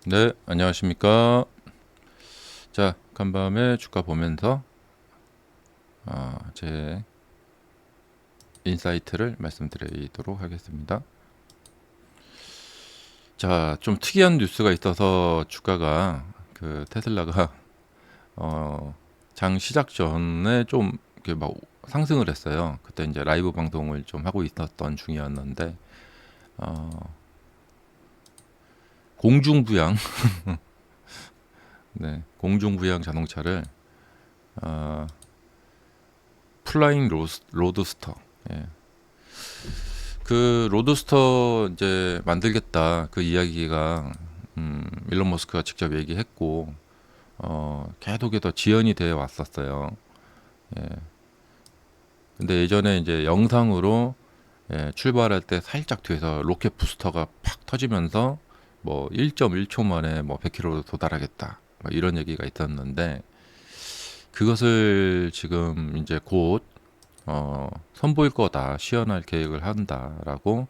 네, 안녕하십니까. 자, 간밤에 주가 보면서 제 인사이트를 말씀드리도록 하겠습니다. 자, 좀 특이한 뉴스가 있어서 주가가 테슬라가 장 시작 전에 좀 이렇게 막 상승을 했어요. 그때 이제 라이브 방송을 좀 하고 있었던 중이었는데 공중부양, 네, 공중부양 자동차를 플라잉 로드스터, 예, 그 로드스터 이제 만들겠다 그 이야기가 일론 머스크가 직접 얘기했고 계속해서 지연이 되어 왔었어요. 예. 근데 예전에 이제 영상으로 출발할 때 살짝 뒤에서 로켓 부스터가 팍 터지면서 뭐 1.1초 만에 뭐 100km로 도달하겠다 뭐 이런 얘기가 있었는데 그것을 지금 이제 곧 선보일 거다 시연할 계획을 한다라고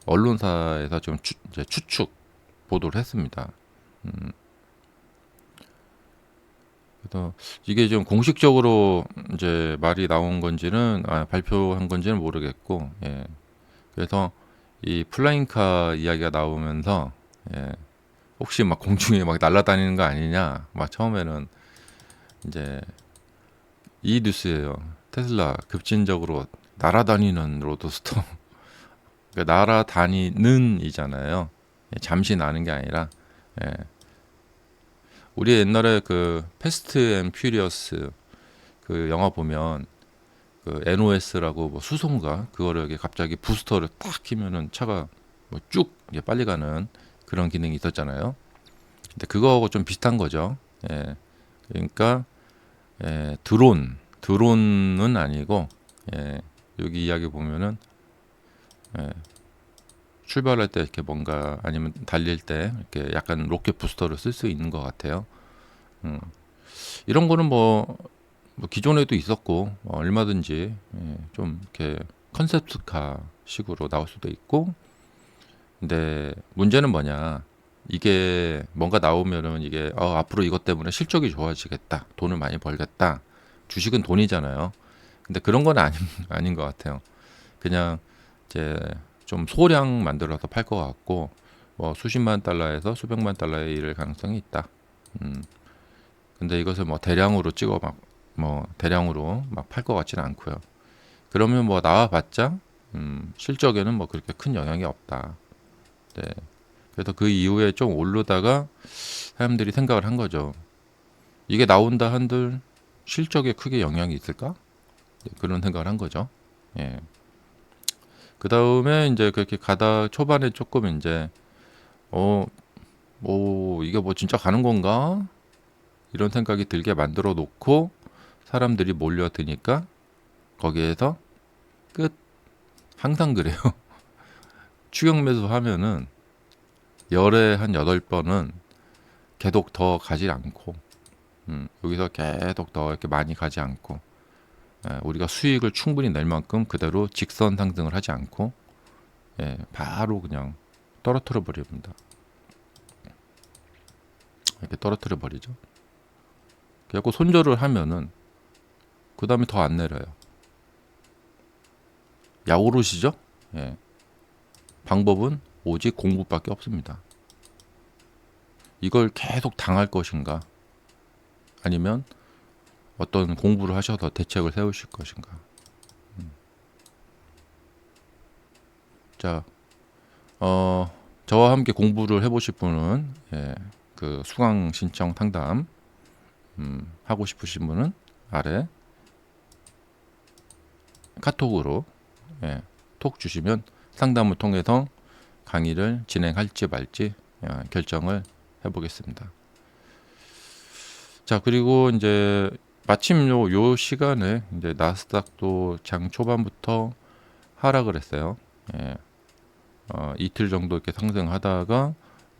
언론사에서 좀 이제 추측 보도를 했습니다. 그래서 이게 좀 공식적으로 이제 말이 나온 건지는 발표한 건지는 모르겠고, 예. 그래서 이 플라잉카 이야기가 나오면서 예. 혹시 막 공중에 막 날아다니는 거 아니냐, 막 처음에는 이제 이 뉴스예요. 테슬라 급진적으로 날아다니는 로드스터. 그러니까 날아다니는 이잖아요. 예, 잠시 나는 게 아니라 예. 우리 옛날에 그 패스트 앤 퓨리어스 그 영화 보면 그 NOS라고 뭐 수송가 그거를 이렇게 갑자기 부스터를 딱 키면은 차가 뭐쭉 빨리 가는 그런 기능이 있었잖아요. 근데 그거하고 좀 비슷한 거죠. 예. 그러니까 드론은 아니고 예. 여기 이야기 보면은 예. 출발할 때 이렇게 뭔가 아니면 달릴 때 이렇게 약간 로켓 부스터를 쓸 수 있는 것 같아요. 음. 이런 거는 뭐 기존에도 있었고 얼마든지 좀 이렇게 컨셉트카 식으로 나올 수도 있고 근데 문제는 뭐냐 이게 뭔가 나오면은 이게 앞으로 이것 때문에 실적이 좋아지겠다 돈을 많이 벌겠다 주식은 돈이잖아요 근데 그런 건 아닌 것 같아요 그냥 이제 좀 소량 만들어서 팔 것 같고 뭐 수십만 달러에서 수백만 달러에 이를 가능성이 있다 근데 이것을 뭐 대량으로 찍어 뭐 대량으로 막 팔 것 같지는 않고요. 그러면 뭐 나와봤자 실적에는 뭐 그렇게 큰 영향이 없다. 네. 그래서 그 이후에 좀 오르다가 사람들이 생각을 한 거죠. 이게 나온다 한들 실적에 크게 영향이 있을까? 네, 그런 생각을 한 거죠. 예. 그 다음에 이제 그렇게 가다 초반에 조금 이제 뭐 이게 뭐 진짜 가는 건가? 이런 생각이 들게 만들어 놓고 사람들이 몰려드니까 거기에서 끝. 항상 그래요. 추격 매수 하면은 열에 한 8번은 계속 더 가지 않고 여기서 계속 더 이렇게 많이 가지 않고 우리가 수익을 충분히 낼 만큼 그대로 직선 상승을 하지 않고 바로 그냥 떨어뜨려 버립니다. 이렇게 떨어뜨려 버리죠. 그래갖고 손절을 하면은 그 다음에 더 안 내려요. 야오르시죠? 예. 방법은 오직 공부밖에 없습니다. 이걸 계속 당할 것인가? 아니면 어떤 공부를 하셔서 대책을 세우실 것인가? 자, 저와 함께 공부를 해보실 분은 그 수강 신청 상담 하고 싶으신 분은 아래 카톡으로 톡 주시면 상담을 통해서 강의를 진행할지 말지 결정을 해보겠습니다. 자, 그리고 이제 마침 요 시간에 이제 나스닥도 장 초반부터 하락을 했어요. 예, 이틀 정도 이렇게 상승하다가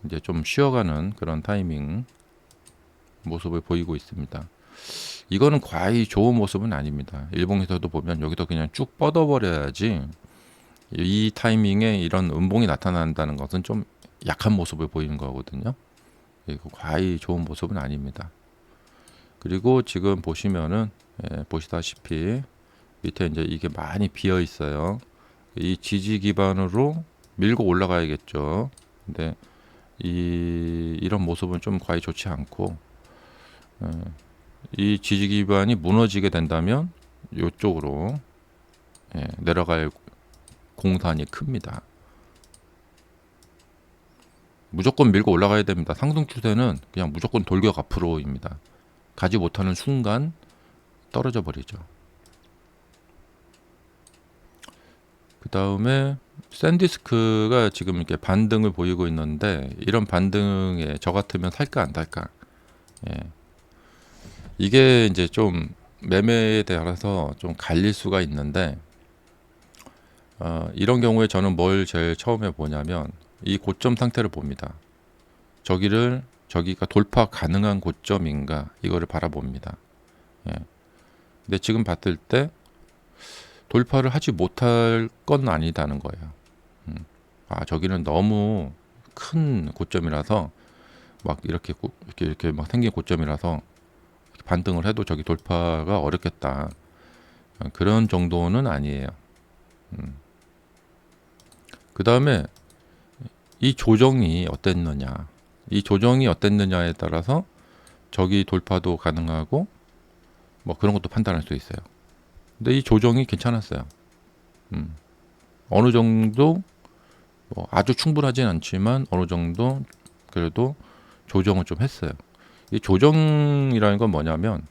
이제 좀 쉬어가는 그런 타이밍 모습을 보이고 있습니다. 이거는 과히 좋은 모습은 아닙니다. 일봉에서도 보면 여기도 그냥 쭉 뻗어버려야지 이 타이밍에 이런 음봉이 나타난다는 것은 좀 약한 모습을 보이는 거거든요. 이거 과히 좋은 모습은 아닙니다. 그리고 지금 보시면은 보시다시피 밑에 이제 이게 많이 비어 있어요. 이 지지 기반으로 밀고 올라가야겠죠. 근데 이런 모습은 좀 과히 좋지 않고, 이 지지 기반이 무너지게 된다면 이쪽으로 내려갈 공산이 큽니다. 무조건 밀고 올라가야 됩니다. 상승 추세는 그냥 무조건 돌격 앞으로입니다. 가지 못하는 순간 떨어져 버리죠. 그 다음에 샌디스크가 지금 이렇게 반등을 보이고 있는데, 이런 반등에 저 같으면 살까 안 살까? 이게 이제 좀 매매에 따라서 좀 갈릴 수가 있는데, 이런 경우에 저는 뭘 제일 처음에 보냐면 이 고점 상태를 봅니다. 저기가 돌파 가능한 고점인가 이거를 바라봅니다. 근데 지금 봤을 때 돌파를 하지 못할 건 아니다는 거예요. 저기는 너무 큰 고점이라서 막 이렇게 막 생긴 고점이라서 반등을 해도 저기 돌파가 어렵겠다. 그런 정도는 아니에요. 그 다음에 이 조정이 어땠느냐. 이 조정이 어땠느냐에 따라서 저기 돌파도 가능하고 뭐 그런 것도 판단할 수 있어요. 근데 이 조정이 괜찮았어요. 어느 정도 뭐 아주 충분하진 않지만 어느 정도 그래도 조정을 좀 했어요. 이 조정이라는 건 뭐냐면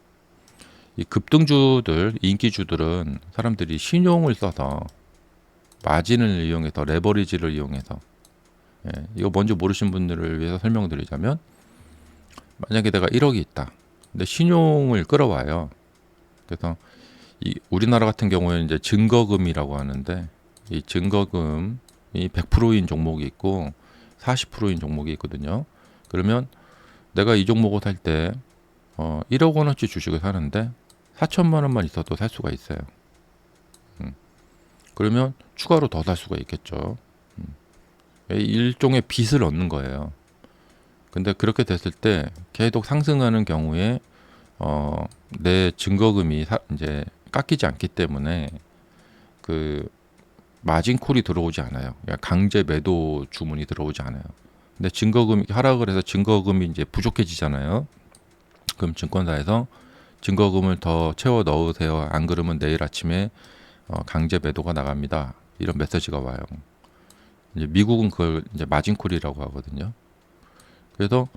이 급등주들, 인기주들은 사람들이 신용을 써서 마진을 이용해서 레버리지를 이용해서 이거 뭔지 모르신 분들을 위해서 설명드리자면, 만약에 내가 1억이 있다. 근데 신용을 끌어와요. 그래서 우리나라 같은 경우에는 이제 증거금이라고 하는데, 이 증거금이 100%인 종목이 있고 40%인 종목이 있거든요. 그러면 내가 이 종목을 살 때 1억 원어치 주식을 사는데 4천만 원만 있어도 살 수가 있어요. 그러면 추가로 더 살 수가 있겠죠. 일종의 빚을 얻는 거예요. 근데 그렇게 됐을 때 계속 상승하는 경우에 내 증거금이 이제 깎이지 않기 때문에 그 마진콜이 들어오지 않아요. 그러니까 강제 매도 주문이 들어오지 않아요. 근데 증거금이 하락을 해서 증거금이 이제 부족해지잖아요. 그럼 증권사에서 증거금을 더 채워 넣으세요. 안 그러면 내일 아침에 강제 매도가 나갑니다. 이런 메시지가 와요. 이제 미국은 그걸 이제 마진콜이라고 하거든요. 그래서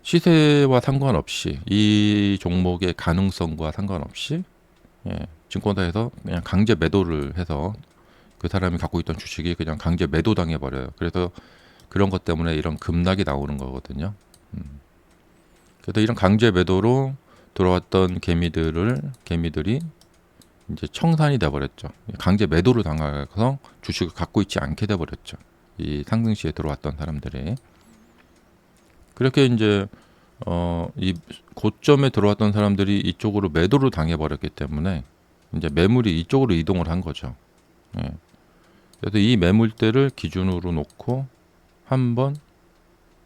시세와 상관없이 이 종목의 가능성과 상관없이 증권사에서 그냥 강제 매도를 해서 그 사람이 갖고 있던 주식이 그냥 강제 매도 당해 버려요. 그래서 그런 것 때문에 이런 급락이 나오는 거거든요. 그래서 이런 강제 매도로 들어왔던 개미들이 이제 청산이 돼 버렸죠. 강제 매도를 당해서 주식을 갖고 있지 않게 돼 버렸죠. 이 상승시에 들어왔던 사람들이. 그렇게 이제 이 고점에 들어왔던 사람들이 이쪽으로 매도를 당해 버렸기 때문에 이제 매물이 이쪽으로 이동을 한 거죠. 그래서 이 매물대를 기준으로 놓고 한번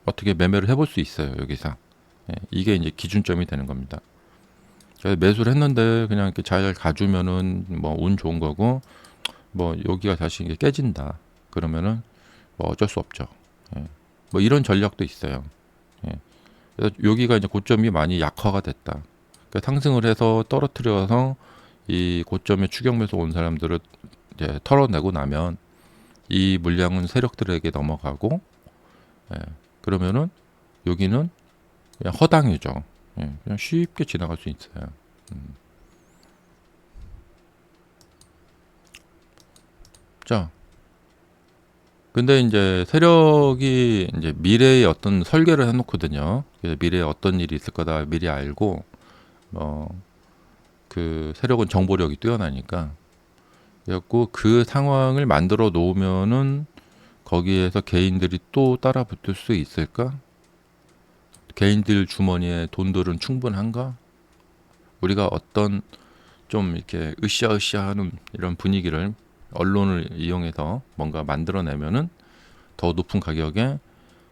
어떻게 매매를 해볼 수 있어요. 여기서 이게 이제 기준점이 되는 겁니다. 그래서 매수를 했는데 그냥 이렇게 잘 가주면은 뭐 운 좋은 거고, 뭐 여기가 다시 이게 깨진다 그러면은 뭐 어쩔 수 없죠. 뭐 이런 전략도 있어요. 그래서 여기가 이제 고점이 많이 약화가 됐다. 그러니까 상승을 해서 떨어뜨려서 이 고점에 추격 매수 온 사람들을 이제 털어내고 나면 이 물량은 세력들에게 넘어가고, 그러면은 여기는 그냥 허당이죠. 그냥 쉽게 지나갈 수 있어요. 자, 근데 이제 세력이 이제 미래에 어떤 설계를 해놓거든요. 그래서 미래에 어떤 일이 있을 거다 미리 알고, 그 세력은 정보력이 뛰어나니까, 그래갖고 그 상황을 만들어 놓으면은 거기에서 개인들이 또 따라 붙을 수 있을까? 개인들 주머니에 돈들은 충분한가? 우리가 어떤 좀 이렇게 으쌰으쌰하는 이런 분위기를 언론을 이용해서 뭔가 만들어내면은 더 높은 가격에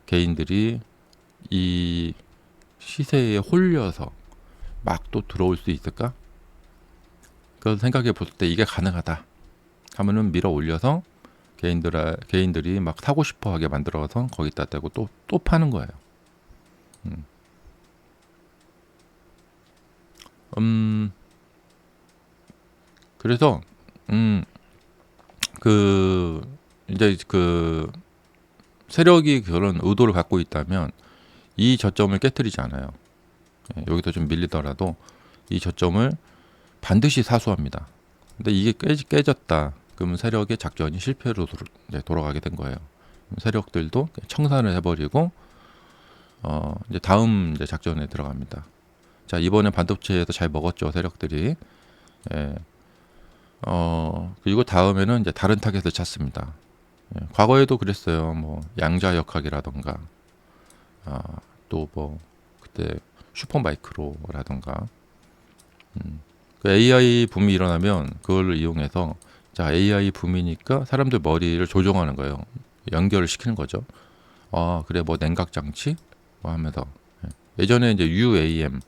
개인들이 이 시세에 홀려서 막 또 들어올 수 있을까? 그걸 생각해 볼 때 이게 가능하다 하면은 밀어 올려서 개인들이 막 사고 싶어 하게 만들어서 거기다 대고 또 파는 거예요. 음, 음, 그래서, 그, 이제 그 세력이 그런 의도를 갖고 있다면 이 저점을 깨뜨리지 않아요. 예, 여기서 좀 밀리더라도 이 저점을 반드시 사수합니다. 근데 이게 깨졌다. 그러면 세력의 작전이 실패로 이제 돌아가게 된 거예요. 세력들도 청산을 해버리고 이제 다음 이제 작전에 들어갑니다. 자, 이번에 반도체에서 잘 먹었죠, 세력들이. 예. 그리고 다음에는 이제 다른 타겟을 찾습니다. 예, 과거에도 그랬어요. 뭐 양자역학이라던가 또 뭐 그때 슈퍼마이크로라던가 그 AI 붐이 일어나면 그걸 이용해서 자 AI 붐이니까 사람들 머리를 조종하는 거예요. 연결을 시키는 거죠. 아 그래 뭐 냉각 장치 뭐 하면서 예전에 이제 UAM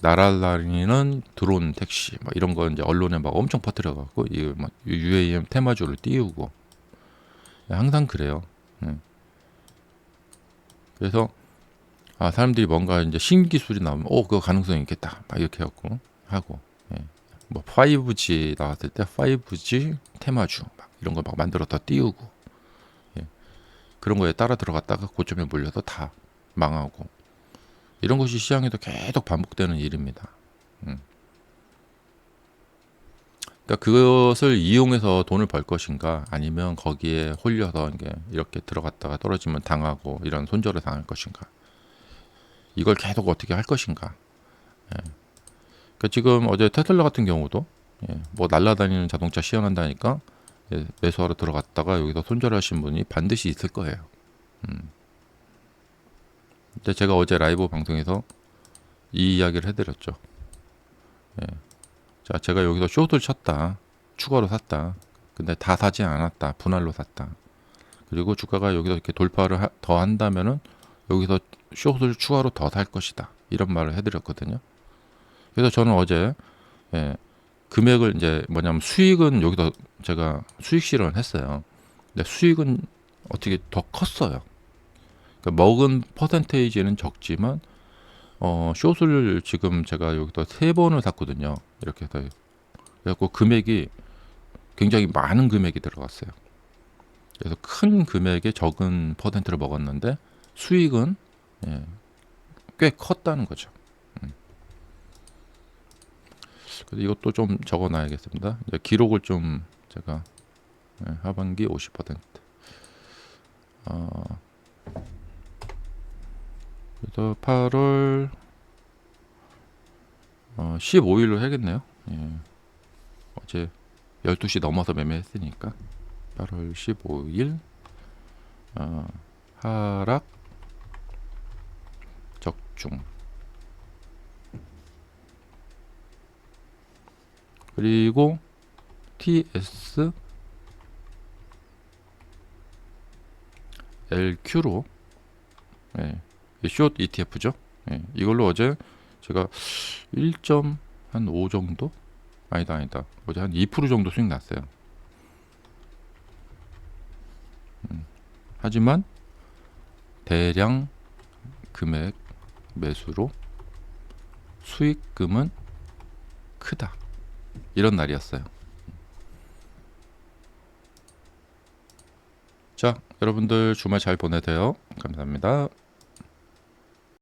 날아다니는 드론 택시 막 이런 거 이제 언론에 막 엄청 퍼뜨려 갖고 이 막 UAM 테마주를 띄우고 항상 그래요. 그래서 아 사람들이 뭔가 이제 신기술이 나오면 그거 가능성이 있겠다 막 이렇게 갖고 하고 예. 뭐 5G 나왔을 때 5G 테마주 막 이런 거 막 만들어서 띄우고 예. 그런 거에 따라 들어갔다가 고점에 몰려서 다 망하고 이런 것이 시장에도 계속 반복되는 일입니다. 그러니까 그것을 이용해서 돈을 벌 것인가 아니면 거기에 홀려서 이렇게 들어갔다가 떨어지면 당하고 이런 손절을 당할 것인가 이걸 계속 어떻게 할 것인가. 그러니까 지금 어제 테슬라 같은 경우도 뭐 날아다니는 자동차 시연한다니까 매수하러 들어갔다가 여기서 손절하신 분이 반드시 있을 거예요. 근데 제가 어제 라이브 방송에서 이 이야기를 해드렸죠. 자, 제가 여기서 숏을 쳤다, 추가로 샀다. 근데 다 사지 않았다, 분할로 샀다. 그리고 주가가 여기서 이렇게 돌파를 더 한다면은 여기서 숏을 추가로 더 살 것이다. 이런 말을 해드렸거든요. 그래서 저는 어제 금액을 이제 뭐냐면 수익은 여기서 제가 수익 실현을 했어요. 근데 수익은 어떻게 더 컸어요. 그러니까 먹은 퍼센테이지는 적지만 숏을 지금 제가 여기서 3번을 샀거든요. 이렇게 해서 그래갖고 금액이 굉장히 많은 금액이 들어갔어요. 그래서 큰 금액에 적은 퍼센트를 먹었는데 수익은 꽤 컸다는 거죠. 그래서 이것도 좀 적어놔야겠습니다. 이제 기록을 좀 제가 하반기 50%. 그래서 8월 15일로 해야겠네요. 어제 12시 넘어서 매매했으니까 8월 15일 하락 적중 그리고 TS LQ로 숏 ETF죠. 이걸로 어제 제가 1.5 정도? 아니다. 어제 한 2% 정도 수익 났어요. 하지만 대량 금액 매수로 수익금은 크다. 이런 날이었어요. 자, 여러분들 주말 잘 보내세요. 감사합니다.